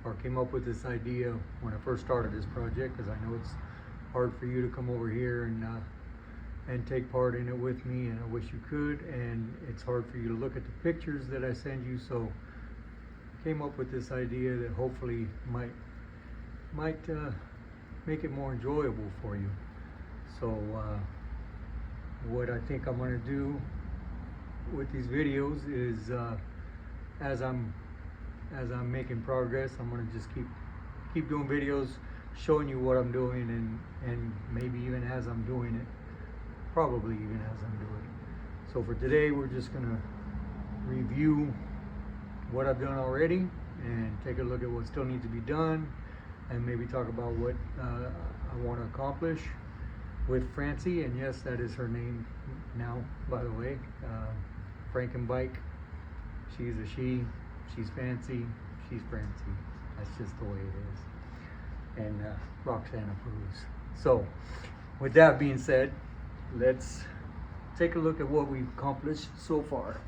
or came up with this idea when I first started this project, because I know it's hard for you to come over here and take part in it with me, and I wish you could, and it's hard for you to look at the pictures that I send you. So I came up with this idea that hopefully might make it more enjoyable for you. So what I think I'm going to do with these videos is as I'm making progress, I'm going to just keep doing videos showing you what I'm doing, and maybe even as I'm doing it, probably even as I'm doing it. So for today, we're just going to review what I've done already and take a look at what still needs to be done, and maybe talk about what I want to accomplish with Francy. And yes, that is her name now, by the way. Frankenbike. She's a she. She's fancy. She's Francy. That's just the way it is. And Roxanne approves. So, with that being said, let's take a look at what we've accomplished so far.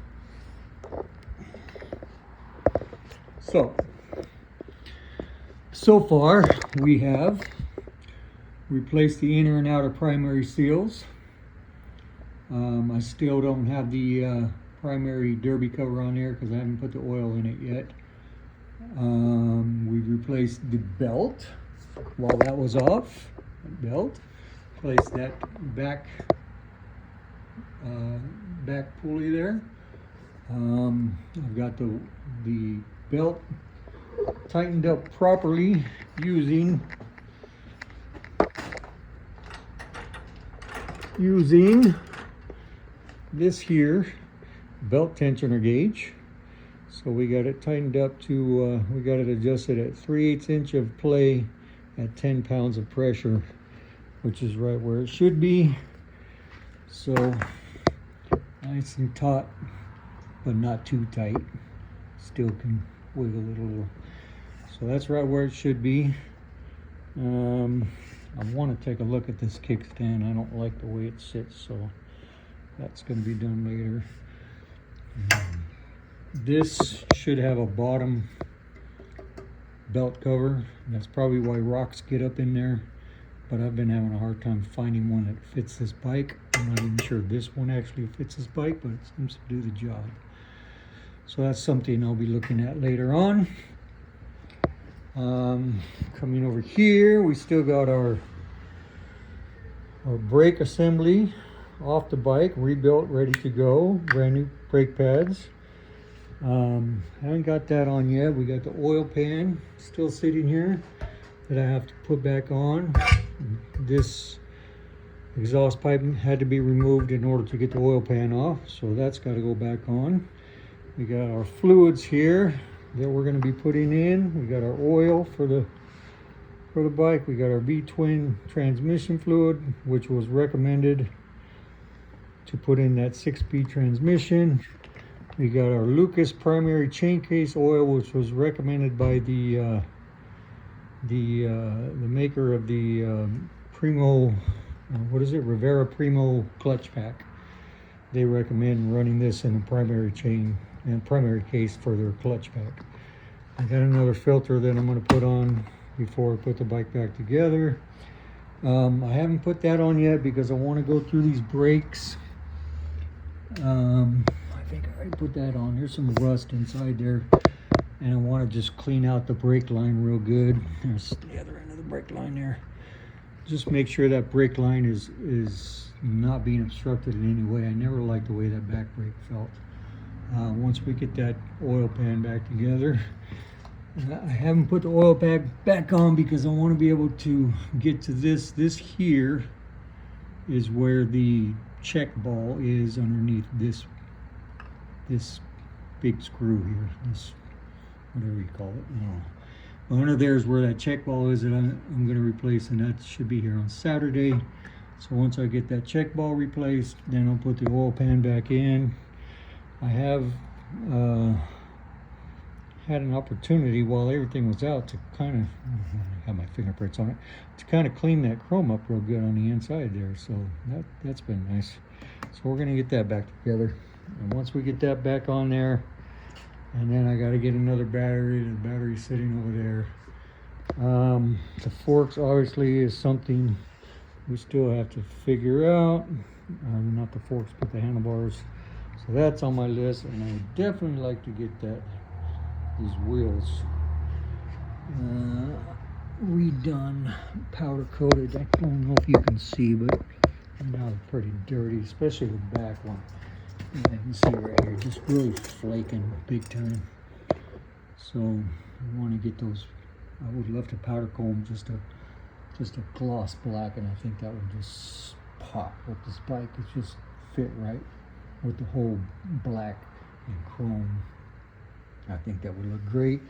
So far we have replaced the inner and outer primary seals. I still don't have the primary derby cover on there because I haven't put the oil in it yet. We replaced the belt while that was off. Belt. Placed that back pulley there. I've got the belt tightened up properly using this here belt tensioner gauge. So we got it tightened up to we got it adjusted at 3/8 inch of play at 10 pounds of pressure, which is right where it should be. So nice and taut, but not too tight. Still can wiggle it a little. So that's right where it should be. I want to take a look at this kickstand. I don't like the way it sits, so that's going to be done later. This should have a bottom belt cover. That's probably why rocks get up in there, but I've been having a hard time finding one that fits this bike. I'm not even sure this one actually fits this bike, but it seems to do the job. So that's something I'll be looking at later on. Coming over here, we still got our brake assembly off the bike, rebuilt, ready to go. Brand new brake pads. Haven't got that on yet. We got the oil pan still sitting here that I have to put back on. This exhaust pipe had to be removed in order to get the oil pan off, so that's got to go back on. We got our fluids here that we're going to be putting in. We got our oil for the bike. We got our V-twin transmission fluid, which was recommended to put in that 6-speed transmission. We got our Lucas primary chain case oil, which was recommended by the maker of the Primo, what is it, Rivera Primo clutch pack. They recommend running this in the primary chain and primary case for their clutch pack. I got another filter that I'm going to put on before I put the bike back together. I haven't put that on yet because I want to go through these brakes. I think I already put that on. There's some rust inside there, and I want to just clean out the brake line real good. There's the other end of the brake line there. Just make sure that brake line is not being obstructed in any way. I never liked the way that back brake felt. Once we get that oil pan back together, I haven't put the oil pan back on because I want to be able to get to this. This here is where the check ball is underneath this big screw here. This, whatever you call it. Well, under there is where that check ball is that I'm going to replace, and that should be here on Saturday. So once I get that check ball replaced, then I'll put the oil pan back in. I have had an opportunity while everything was out to kind of, I got my fingerprints on it, to kind of clean that chrome up real good on the inside there. So that's been nice. So we're going to get that back together. And once we get that back on there, And then I got to get another battery. The battery's sitting over there. The forks obviously is something we still have to figure out. Not the forks, but the handlebars. So that's on my list, and I would definitely like to get these wheels redone, powder coated. I don't know if you can see, but now they're pretty dirty, especially the back one. Yeah, you can see right here, just really flaking big time. So I want to get those. I would love to powder comb just a gloss black, and I think that would just pop with this bike. It just fit right with the whole black and chrome. I think that would look great.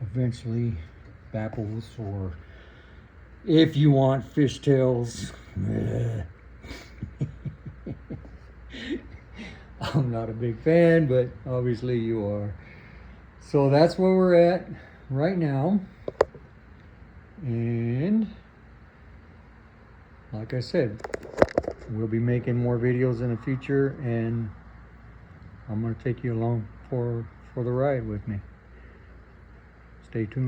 Eventually, baffles, or if you want fishtails. I'm not a big fan, but obviously you are. So that's where we're at right now. And like I said, we'll be making more videos in the future, and I'm going to take you along for the ride with me. Stay tuned.